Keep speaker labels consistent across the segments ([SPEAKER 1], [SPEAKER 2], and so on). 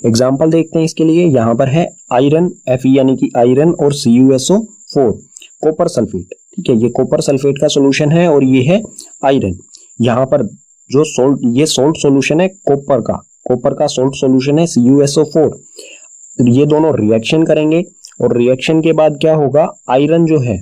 [SPEAKER 1] Example देखते हैं इसके लिए। यहाँ पर है आयरन, Fe यानी कि आयरन, और CuSO4 कॉपर सल्फेट। ठीक है, ये कॉपर सल्फेट का सोल्यूशन है और ये है आयरन। यहाँ पर जो ये सोल्ट सोल्यूशन है कॉपर का सोल्ट सोल्यूशन है CuSO4। ये दोनों रिएक्शन करेंगे और रिएक्शन के बाद क्या होगा, आयरन जो है,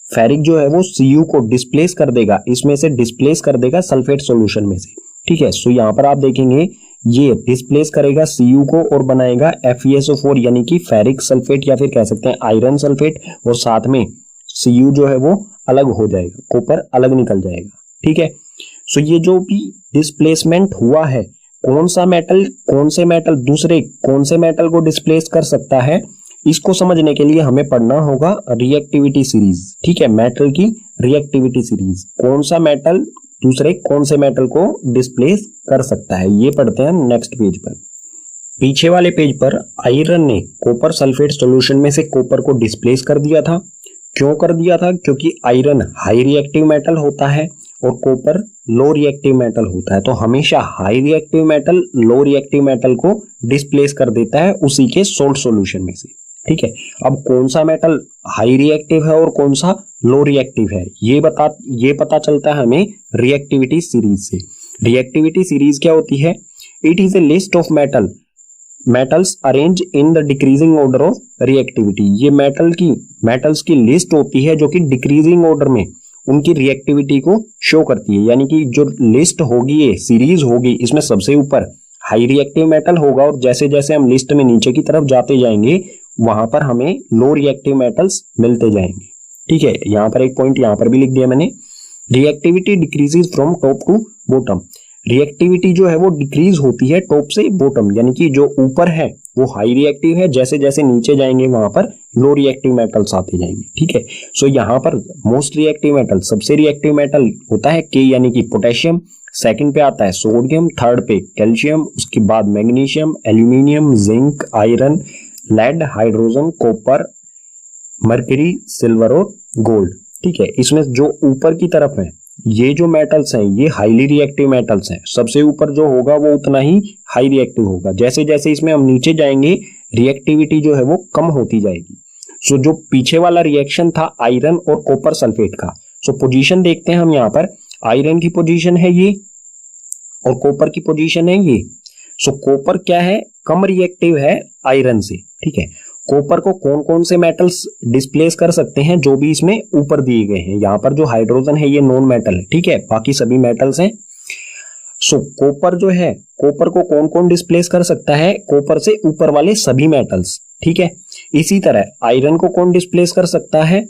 [SPEAKER 1] फेरिक जो है वो Cu को डिस्प्लेस कर देगा, इसमें से डिस्प्लेस कर देगा सल्फेट सॉल्यूशन में से। ठीक है, सो यहाँ पर आप देखेंगे ये डिस्प्लेस करेगा Cu को और बनाएगा FeSO4 यानी कि फेरिक सल्फेट या फिर कह सकते हैं आयरन सल्फेट, और साथ में Cu जो है वो अलग हो जाएगा, कॉपर अलग निकल जाएगा। ठीक है, सो ये जो भी डिस्प्लेसमेंट हुआ है, कौन से मेटल दूसरे कौन से मेटल को डिस्प्लेस कर सकता है, इसको समझने के लिए हमें पढ़ना होगा रिएक्टिविटी सीरीज। ठीक है, मेटल की रिएक्टिविटी सीरीज, कौन सा मेटल दूसरे कौन से मेटल को डिस्प्लेस कर सकता है, ये पढ़ते हैं नेक्स्ट पेज पर। पीछे वाले पेज पर आयरन ने कॉपर सल्फेट सॉल्यूशन में से कॉपर को डिस्प्लेस कर दिया था। क्यों कर दिया था? क्योंकि आयरन हाई रिएक्टिव मेटल होता है और कॉपर लो रिएक्टिव मेटल होता है, तो हमेशा high reactive metal low reactive metal को डिस्प्लेस कर देता है उसी के सोल्ट सॉल्यूशन में से। ठीक है, अब कौन सा मेटल हाई रिएक्टिव है और कौन सा लो रिएक्टिव है, ये पता चलता है हमें रिएक्टिविटी सीरीज से। रिएक्टिविटी सीरीज क्या होती है? It is a list of metals arrange in the decreasing order of reactivity. ये मेटल्स की लिस्ट होती है जो कि डिक्रीजिंग ऑर्डर में उनकी रिएक्टिविटी को शो करती है। यानी कि जो लिस्ट होगी, ये सीरीज होगी, इसमें सबसे ऊपर हाई रिएक्टिव मेटल होगा और जैसे जैसे हम लिस्ट में नीचे की तरफ जाते जाएंगे वहां पर हमें लो रिएक्टिव मेटल्स मिलते जाएंगे। ठीक है, यहां पर एक पॉइंट यहां पर भी लिख दिया मैंने, reactivity decreases from top to bottom. Reactivity जो है वो डिक्रीज होती है टॉप से बॉटम, यानी कि जो ऊपर है वो हाई रिएक्टिव है, जैसे जैसे नीचे जाएंगे वहां पर लो रिएक्टिव मेटल्स आते जाएंगे। ठीक है, सो यहाँ पर मोस्ट रिएक्टिव मेटल, सबसे रिएक्टिव मेटल होता है K यानी कि पोटेशियम, सेकंड पे आता है सोडियम, थर्ड पे कैल्शियम, उसके बाद magnesium, aluminium, zinc, iron, lead, hydrogen, copper, mercury, silver और गोल्ड। ठीक है, इसमें जो ऊपर की तरफ है ये जो मेटल्स हैं ये हाईली रिएक्टिव मेटल्स हैं, सबसे ऊपर जो होगा वो उतना ही हाई रिएक्टिव होगा। जैसे जैसे इसमें हम नीचे जाएंगे रिएक्टिविटी जो है वो कम होती जाएगी। सो जो पीछे वाला रिएक्शन था आयरन और कॉपर सल्फेट का, सो पोजीशन देखते हैं हम यहाँ पर, आयरन की पोजीशन है ये और कॉपर की पोजीशन है ये। सो कॉपर क्या है? कम रिएक्टिव है आयरन से। ठीक है, कॉपर को कौन कौन से मेटल्स डिस्प्लेस कर सकते हैं जो भी इसमें ऊपर दिए गए हैं। यहाँ पर जो हाइड्रोजन है ये नॉन मेटल है। ठीक है, बाकी सभी मेटल्स हैं। सो कॉपर जो है, कॉपर को कौन कौन डिस्प्लेस कर सकता है? कॉपर से ऊपर वाले सभी मेटल्स। ठीक है, इसी तरह आयरन को कौन डिस्प्लेस कर सकता है?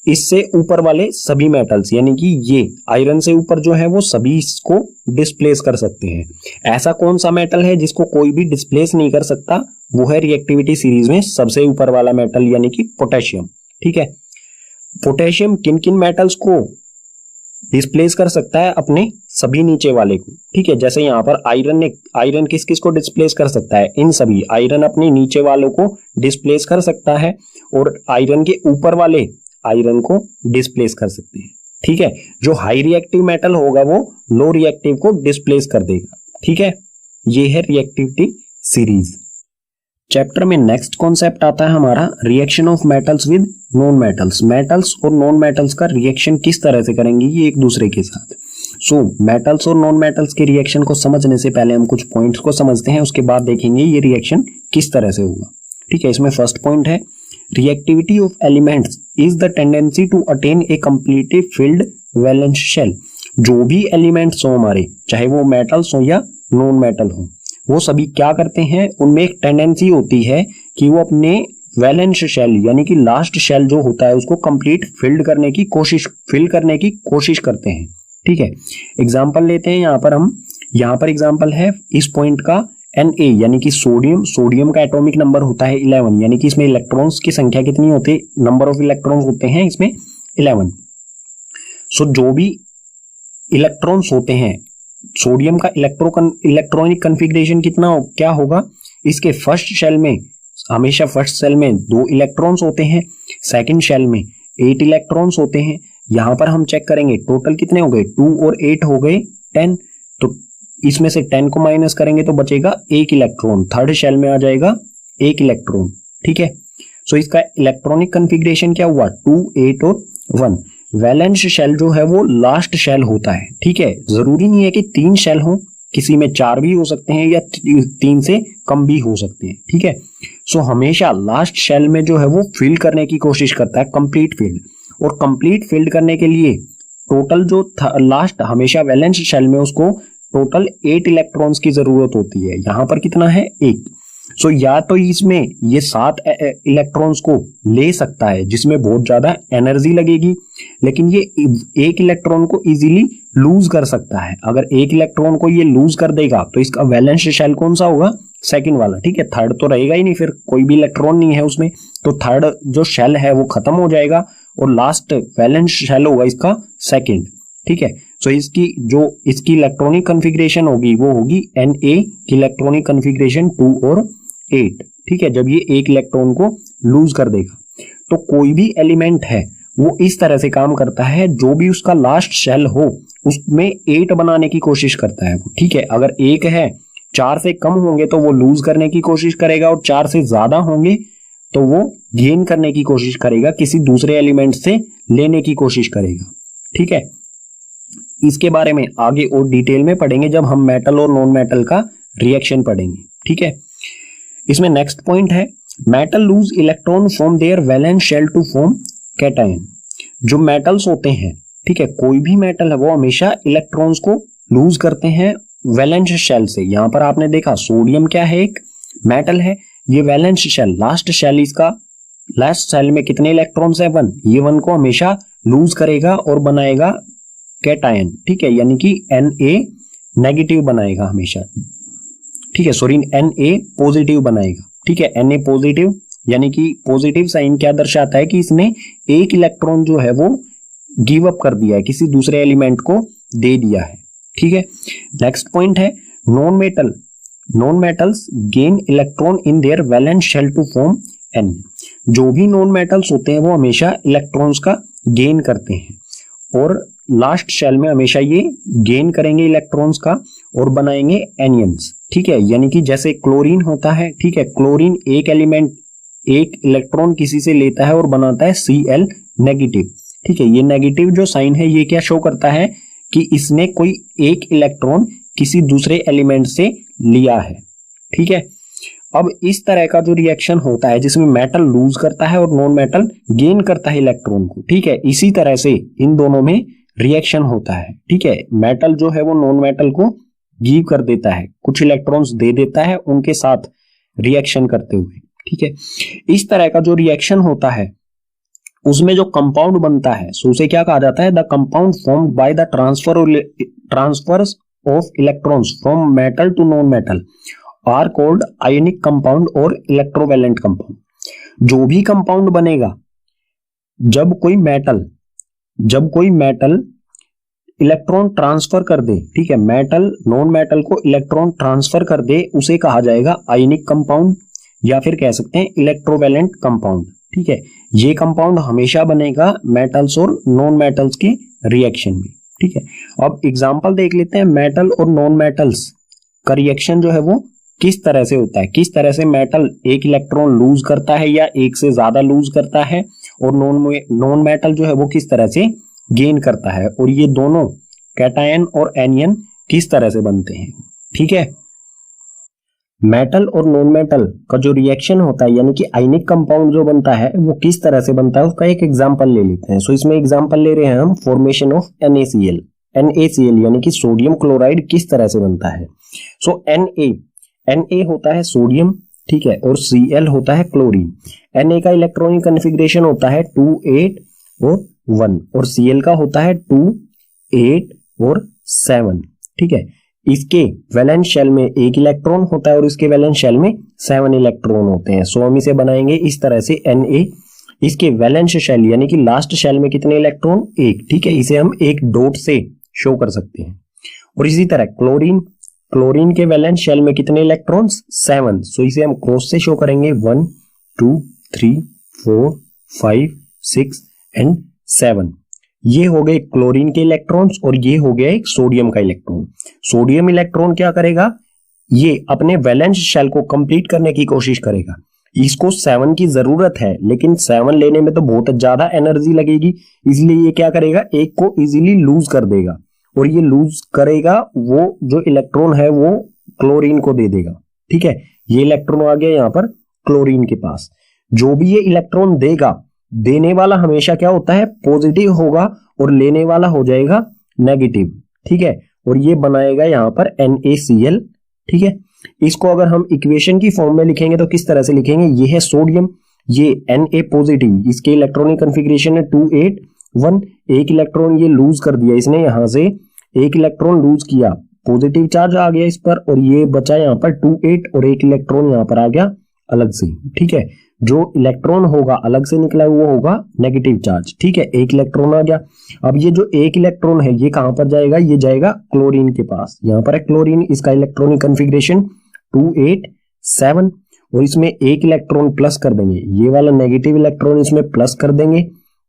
[SPEAKER 1] इससे ऊपर वाले सभी मेटल्स, यानी कि ये आयरन से ऊपर जो है वो सभी इसको डिस्प्लेस कर सकते हैं। ऐसा कौन सा मेटल है जिसको कोई भी डिस्प्लेस नहीं कर सकता? वो है रिएक्टिविटी सीरीज में सबसे ऊपर वाला मेटल यानी कि पोटेशियम। ठीक है, पोटेशियम किन किन मेटल्स को डिस्प्लेस कर सकता है? अपने सभी नीचे वाले को। ठीक है, जैसे यहाँ पर आयरन किस किस को डिस्प्लेस कर सकता है? इन सभी, आयरन अपने नीचे वालों को डिस्प्लेस कर सकता है और आयरन के ऊपर वाले आयरन को डिस्प्लेस कर सकते हैं। ठीक है, जो हाई रिएक्टिव मेटल होगा वो लो रिएक्टिव को डिस्प्लेस कर देगा। ठीक है, ये है रिएक्टिविटी सीरीज। चैप्टर में नेक्स्ट कॉन्सेप्ट आता है हमारा reaction of metals with non metals. Metals और नॉन मेटल्स का रिएक्शन किस तरह से करेंगे ये एक दूसरे के साथ। सो मेटल्स और नॉन मेटल्स के रिएक्शन को समझने से पहले हम कुछ पॉइंट्स को समझते हैं, उसके बाद देखेंगे ये रिएक्शन किस तरह से होगा। ठीक है, इसमें फर्स्ट पॉइंट है reactivity of elements is the tendency to attain a completely filled valence shell. जो भी एलिमेंट्स हो हमारे, चाहे वो मेटल्स हो या नॉन मेटल हो, वो सभी क्या करते हैं, उनमें एक टेंडेंसी होती है कि वो अपने वैलेंस शेल यानी कि लास्ट शेल जो होता है उसको कंप्लीट फिल करने की कोशिश करते हैं। ठीक है, एग्जांपल लेते हैं यहाँ पर एग्जांपल है इस पॉइंट का Na यानी कि सोडियम का एटॉमिक नंबर होता है 11, यानी कि इसमें इलेक्ट्रॉन्स की संख्या कितनी होती है? नंबर ऑफ इलेक्ट्रॉन्स होते हैं इसमें 11। सो जो भी इलेक्ट्रॉन्स होते हैं, सोडियम का इलेक्ट्रॉनिक कन्फिग्रेशन क्या होगा? इसके फर्स्ट शेल में हमेशा 2 इलेक्ट्रॉन्स होते हैं, सेकंड शेल में 8 इलेक्ट्रॉन्स होते हैं। यहां पर हम चेक करेंगे टोटल कितने हो गए, 2 और 8 हो गए 10। तो इसमें से 10 को माइनस करेंगे तो बचेगा एक इलेक्ट्रॉन, थर्ड शेल में आ जाएगा एक इलेक्ट्रॉन। ठीक है, सो इसका इलेक्ट्रॉनिक कॉन्फ़िगरेशन क्या हुआ, 2, 8 और 1। वैलेंस शेल जो है वो लास्ट शेल होता है। ठीक है, जरूरी नहीं है कि 3 शेल हो, किसी में 4 भी हो सकते हैं या 3 से कम भी हो सकते हैं। ठीक है, सो हमेशा लास्ट शेल में जो है वो फिल करने की कोशिश करता है, कंप्लीट फील्ड। और कंप्लीट फील्ड करने के लिए टोटल जो लास्ट हमेशा वैलेंस शेल में उसको टोटल 8 इलेक्ट्रॉन्स की जरूरत होती है। यहां पर कितना है, 1। सो या तो इसमें ये 7 इलेक्ट्रॉन्स को ले सकता है जिसमें बहुत ज्यादा एनर्जी लगेगी, लेकिन ये 1 इलेक्ट्रॉन को इजीली लूज कर सकता है। अगर 1 इलेक्ट्रॉन को ये लूज कर देगा तो इसका वैलेंस शेल कौन सा होगा, सेकंड वाला। ठीक है, थर्ड तो रहेगा ही नहीं, फिर कोई भी इलेक्ट्रॉन नहीं है उसमें, तो थर्ड जो शेल है वो खत्म हो जाएगा और लास्ट वैलेंस शेल होगा इसका सेकंड। ठीक है, सो इसकी इलेक्ट्रॉनिक कॉन्फ़िगरेशन होगी वो होगी Na की इलेक्ट्रॉनिक कॉन्फ़िगरेशन 2 और 8। ठीक है, जब ये 1 इलेक्ट्रॉन को लूज कर देगा तो कोई भी एलिमेंट है वो इस तरह से काम करता है, जो भी उसका लास्ट शेल हो उसमें 8 बनाने की कोशिश करता है वो। ठीक है, अगर 1 है, 4 से कम होंगे तो वो लूज करने की कोशिश करेगा और 4 से ज्यादा होंगे तो वो गेन करने की कोशिश करेगा, किसी दूसरे एलिमेंट से लेने की कोशिश करेगा। ठीक है, इसके बारे में आगे और डिटेल में पढ़ेंगे जब हम मेटल और नॉन मेटल का रिएक्शन पढ़ेंगे। ठीक है, इसमें नेक्स्ट पॉइंट है metal lose electron from their valence shell to form cation. जो मेटल्स होते हैं, ठीक है, कोई भी मेटल है वो हमेशा इलेक्ट्रॉन्स को लूज करते हैं वैलेंस शेल से। यहां पर आपने देखा सोडियम क्या है, एक मेटल है, ये वैलेंस शेल, लास्ट शेल, इसका लास्ट शेल में कितने इलेक्ट्रॉन्स है, 1। ये 1 को हमेशा लूज करेगा और बनाएगा कैटायन। ठीक है, यानी कि Na नेगेटिव बनाएगा हमेशा। ठीक है, सॉरी, Na पॉजिटिव बनाएगा। ठीक है, Na पॉजिटिव यानी कि पॉजिटिव साइन क्या दर्शाता है कि इसने एक इलेक्ट्रॉन जो है वो गिव अप कर दिया है, किसी दूसरे एलिमेंट को दे दिया है। ठीक है, नेक्स्ट पॉइंट है non metals gain electron in their valence shell to form N। जो भी नॉन मेटल्स होते हैं वो हमेशा इलेक्ट्रॉन्स का गेन करते हैं और लास्ट शेल में हमेशा ये गेन करेंगे इलेक्ट्रॉन्स का और बनाएंगे एनियंस। ठीक है, यानी कि जैसे क्लोरीन होता है, ठीक है, क्लोरीन एक एलिमेंट एक इलेक्ट्रॉन किसी से लेता है और बनाता है Cl नेगेटिव। ठीक है, ये नेगेटिव जो साइन है ये क्या शो करता है कि इसने कोई एक इलेक्ट्रॉन किसी दूसरे एलिमेंट से लिया है। ठीक है, अब इस तरह का जो रिएक्शन होता है जिसमें मेटल लूज करता है और नॉन मेटल गेन करता है इलेक्ट्रॉन को। ठीक है, इसी तरह से इन दोनों में रिएक्शन होता है। ठीक है, मेटल जो है वो नॉन मेटल को गिव कर देता है, कुछ इलेक्ट्रॉन्स दे देता है उनके साथ रिएक्शन करते हुए। ठीक है, इस तरह का जो रिएक्शन होता है उसमें जो कंपाउंड बनता है सो उसे क्या कहा जाता है, the compound formed by the transfers of electrons from metal to non metal are called ionic compound और इलेक्ट्रोवैलेंट कंपाउंड। जो भी कंपाउंड बनेगा जब कोई मेटल इलेक्ट्रॉन ट्रांसफर कर दे, ठीक है, मेटल नॉन मेटल को इलेक्ट्रॉन ट्रांसफर कर दे, उसे कहा जाएगा आयनिक कंपाउंड या फिर कह सकते हैं इलेक्ट्रोवैलेंट कंपाउंड। ठीक है, ये कंपाउंड हमेशा बनेगा मेटल्स और नॉन मेटल्स के रिएक्शन में। ठीक है, अब एग्जांपल देख लेते हैं मेटल और नॉन मेटल्स का रिएक्शन जो है वो किस तरह से होता है, किस तरह से मेटल एक इलेक्ट्रॉन लूज करता है या एक से ज्यादा लूज करता है और नॉन मेटल जो है वो किस तरह से गेन करता है, और ये दोनों कैटायन और एनियन किस तरह से बनते हैं। ठीक है, मेटल और नॉन मेटल का जो रिएक्शन होता है यानी कि आयनिक कंपाउंड जो बनता है वो किस तरह से बनता है उसका एक एग्जांपल ले लेते हैं। सो इसमें एग्जांपल ले रहे हैं हम फॉर्मेशन ऑफ NaCl यानी कि सोडियम क्लोराइड किस तरह से बनता है। सो Na होता है सोडियम, ठीक है, और Cl होता है क्लोरीन। Na का इलेक्ट्रॉनिक कॉन्फ़िगरेशन होता है 2, 8 और 1 और Cl का होता है 2, 8 और 7। ठीक है, इसके वैलेंस शेल में एक इलेक्ट्रॉन होता है और इसके वैलेंस शेल में 7 इलेक्ट्रॉन होते हैं। सो हम इसे बनाएंगे इस तरह से Na, इसके वैलेंस शेल यानी कि लास्ट शेल में कितने इलेक्ट्रॉन, 1। ठीक है, इसे हम एक डॉट से शो कर सकते हैं। और इसी तरह क्लोरीन के वैलेंस शेल में कितने इलेक्ट्रॉन्स, 7। सो इसे हम क्रॉस से शो करेंगे 1, 2, 3, 4, 5, 6 एंड 7। ये हो गए क्लोरीन के इलेक्ट्रॉन्स और ये हो गया एक सोडियम का इलेक्ट्रॉन। सोडियम इलेक्ट्रॉन क्या करेगा, ये अपने वैलेंस शेल को कंप्लीट करने की कोशिश करेगा। इसको 7 की जरूरत है, लेकिन 7 लेने में तो बहुत ज्यादा एनर्जी लगेगी, इसलिए ये क्या करेगा, एक को इजीली लूज कर देगा और ये लूज करेगा, वो जो इलेक्ट्रॉन है वो क्लोरीन को दे देगा। ठीक है, ये इलेक्ट्रॉन आ गया यहाँ पर क्लोरीन के पास। जो भी ये इलेक्ट्रॉन देगा, देने वाला हमेशा क्या होता है, पॉजिटिव होगा और लेने वाला हो जाएगा नेगेटिव। ठीक है, और ये बनाएगा यहाँ पर NaCl। ठीक है, इसको अगर हम इक्वेशन की फॉर्म में लिखेंगे तो किस तरह से लिखेंगे, ये है सोडियम, ये Na पॉजिटिव, इसके इलेक्ट्रॉनिक कॉन्फ़िगरेशन है 281। एक इलेक्ट्रॉन ये लूज कर दिया इसने, यहां से एक इलेक्ट्रॉन लूज किया, पॉजिटिव चार्ज आ गया इस पर और ये बचा यहाँ पर 28 और एक इलेक्ट्रॉन यहाँ पर आ गया अलग से। ठीक है, जो इलेक्ट्रॉन होगा अलग से निकला वो होगा नेगेटिव चार्ज। ठीक है, एक इलेक्ट्रॉन आ गया। अब ये जो एक इलेक्ट्रॉन है ये कहां पर जाएगा, ये जाएगा क्लोरीन के पास। यहाँ पर है क्लोरीन, इसका इलेक्ट्रॉनिक कॉन्फ़िगरेशन 287 और इसमें एक इलेक्ट्रॉन प्लस कर देंगे, ये वाला नेगेटिव इलेक्ट्रॉन इसमें प्लस कर देंगे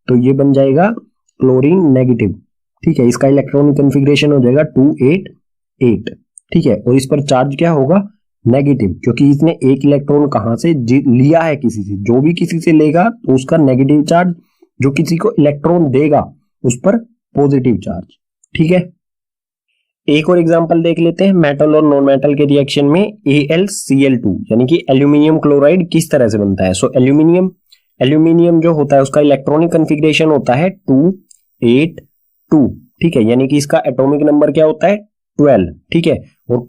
[SPEAKER 1] तो ये बन जाएगा क्लोरीन नेगेटिव। ठीक है, इसका इलेक्ट्रॉनिक कॉन्फ़िगरेशन हो जाएगा 288। ठीक है, और इस पर चार्ज क्या होगा, नेगेटिव, क्योंकि इसने एक इलेक्ट्रॉन कहां से लिया है, किसी से। जो भी किसी से लेगा तो उसका नेगेटिव चार्ज, जो किसी को इलेक्ट्रॉन देगा उस पर पॉजिटिव चार्ज। ठीक है, एक और एग्जांपल देख लेते हैं मेटल और नॉन मेटल के रिएक्शन में। AlCl2 यानी कि एल्यूमिनियम क्लोराइड किस तरह से बनता है। सो एल्यूमिनियम जो होता है उसका इलेक्ट्रॉनिक कॉन्फ़िगरेशन होता है 282। ठीक है, यानी कि इसका एटॉमिक नंबर क्या होता है, 12। ठीक है, और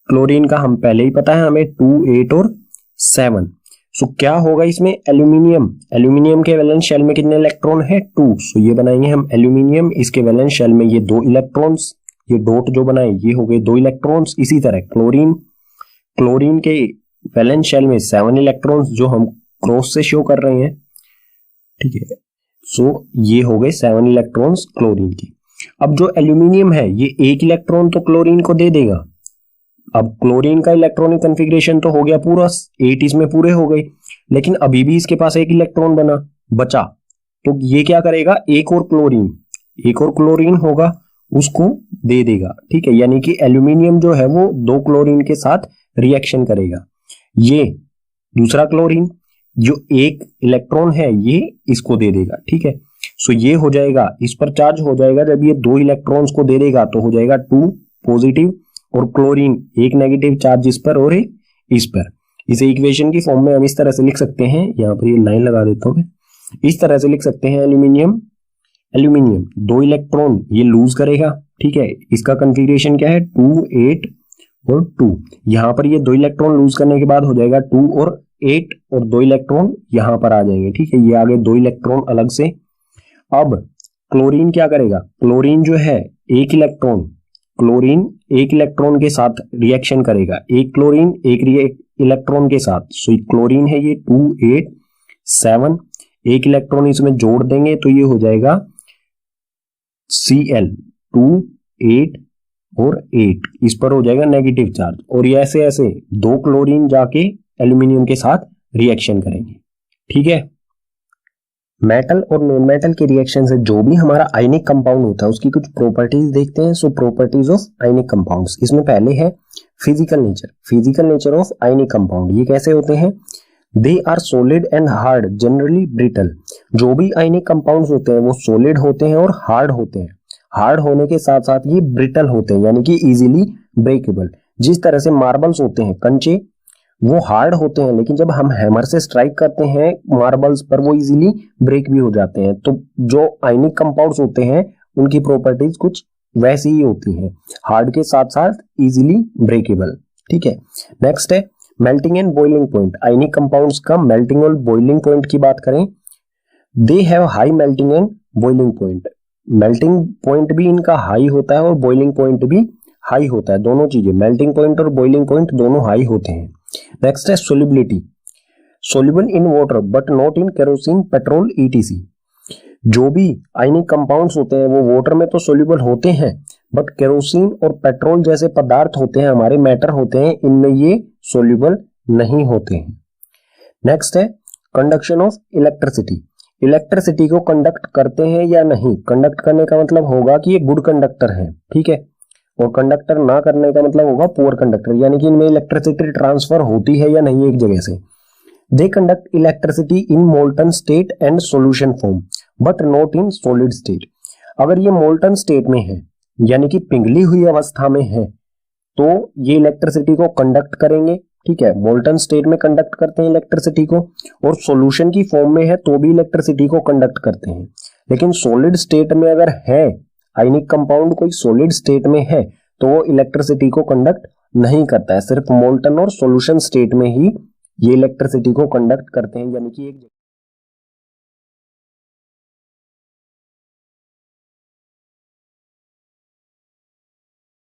[SPEAKER 1] क्लोरीन का हम पहले ही पता है हमें 2, 8 और 7। सो क्या होगा इसमें, एल्यूमिनियम के वैलेंस शेल में कितने इलेक्ट्रॉन है, 2। सो ये बनाएंगे हम एल्यूमिनियम, इसके वैलेंस शेल में ये 2 इलेक्ट्रॉन्स, ये डॉट जो बनाए ये हो गए 2 इलेक्ट्रॉन्स। इसी तरह क्लोरीन के वैलेंस शेल में 7 इलेक्ट्रॉन्स जो हम क्रॉस से शो कर रहे हैं। ठीक है, सो ये हो गए 7 इलेक्ट्रॉन्स क्लोरीन के। अब जो एल्यूमिनियम है ये एक इलेक्ट्रॉन तो क्लोरीन को दे देगा। अब क्लोरीन का इलेक्ट्रॉनिक कॉन्फ़िगरेशन तो हो गया पूरा, 8 इसमें पूरे हो गए, लेकिन अभी भी इसके पास एक इलेक्ट्रॉन बचा, तो ये क्या करेगा, एक और क्लोरीन होगा उसको दे देगा। ठीक है, यानी कि एल्यूमिनियम जो है वो 2 क्लोरीन के साथ रिएक्शन करेगा। ये दूसरा क्लोरीन जो एक इलेक्ट्रॉन है ये इसको दे देगा। ठीक है, सो ये हो जाएगा, इस पर चार्ज हो जाएगा, जब ये 2 इलेक्ट्रॉन्स को दे देगा तो हो जाएगा 2 पॉजिटिव और क्लोरीन एक नेगेटिव चार्ज इस पर और एक इस पर। इसे इक्वेशन की फॉर्म में हम इस तरह से लिख सकते हैं, यहाँ पर ये लाइन लगा देता हूं मैं, इस तरह से लिख सकते हैं एल्यूमिनियम 2 इलेक्ट्रॉन ये लूज करेगा। ठीक है, इसका कॉन्फ़िगरेशन क्या है, 2, 8 और 2। यहाँ पर ये 2 इलेक्ट्रॉन लूज करने के बाद हो जाएगा 2 और 8 और 2 इलेक्ट्रॉन यहाँ पर आ जाएंगे। ठीक है, ये आ गए 2 इलेक्ट्रॉन अलग से। अब क्लोरीन क्या करेगा, क्लोरीन जो है क्लोरीन एक इलेक्ट्रॉन के साथ रिएक्शन करेगा, एक क्लोरीन एक इलेक्ट्रॉन के साथ। सो क्लोरीन है ये 2, 8, 7, एक इलेक्ट्रॉन इसमें जोड़ देंगे तो ये हो जाएगा Cl 2, 8 और 8, इस पर हो जाएगा नेगेटिव चार्ज। और ये ऐसे ऐसे 2 क्लोरीन जाके एल्यूमिनियम के साथ रिएक्शन करेंगे। ठीक है, मेटल और नॉन मेटल के रिएक्शन से जो भी हमारा आयनिक कंपाउंड होता है उसकी कुछ प्रॉपर्टीज देखते हैं। So properties of ionic compounds, इसमें पहले है physical nature of ionic compound. ये कैसे होते हैं, they are solid and hard, generally brittle. जो भी आयनिक कंपाउंड्स होते हैं वो सॉलिड होते हैं और हार्ड होते हैं। हार्ड होने के साथ साथ ये ब्रिटल होते हैं, यानी कि इजीली ब्रेकेबल। जिस तरह से मार्बल्स होते हैं, कंचे, वो हार्ड होते हैं, लेकिन जब हम हैमर से स्ट्राइक करते हैं मार्बल्स पर वो इजीली ब्रेक भी हो जाते हैं। तो जो आयनिक कंपाउंड्स होते हैं उनकी प्रॉपर्टीज कुछ वैसी ही होती हैं, हार्ड के साथ साथ इजीली ब्रेकेबल। ठीक है, नेक्स्ट है melting and boiling point. Ionic compounds का मेल्टिंग और बॉइलिंग पॉइंट की बात करें, they have high melting and boiling point. Melting point भी इनका हाई होता है और बॉइलिंग पॉइंट भी हाई होता है, दोनों चीजें, मेल्टिंग पॉइंट और बॉइलिंग पॉइंट दोनों हाई होते हैं। नेक्स्ट है solubility, soluble in water but not in kerosene, petrol, ETC। जो भी आयनिक कंपाउंड्स होते हैं वो वाटर में तो सोल्यूबल होते हैं, बट केरोसिन और पेट्रोल जैसे पदार्थ होते हैं, हमारे मैटर होते हैं, इनमें ये सोल्यूबल नहीं होते हैं। नेक्स्ट है कंडक्शन ऑफ इलेक्ट्रिसिटी। इलेक्ट्रिसिटी को कंडक्ट करते हैं या नहीं। कंडक्ट करने का मतलब होगा कि ये गुड कंडक्टर है, ठीक है, और कंडक्टर ना करने का मतलब होगा पुअर कंडक्टर, यानी कि इनमें इलेक्ट्रिसिटी ट्रांसफर होती है या नहीं एक जगह से। They conduct electricity in molten state and solution form but not in solid state. अगर ये मोल्टन स्टेट में है यानी कि पिघली हुई अवस्था में है तो ये इलेक्ट्रिसिटी को कंडक्ट करेंगे, ठीक है, मोल्टन स्टेट में कंडक्ट करते हैं इलेक्ट्रिसिटी को, और सॉल्यूशन की फॉर्म में है तो भी इलेक्ट्रिसिटी को कंडक्ट करते हैं। लेकिन सॉलिड स्टेट में अगर है, आयनिक कंपाउंड कोई सॉलिड स्टेट में है तो वो इलेक्ट्रिसिटी को कंडक्ट नहीं करता है, सिर्फ मोल्टन और सॉल्यूशन स्टेट में ही ये इलेक्ट्रिसिटी को कंडक्ट करते हैं, यानी कि एक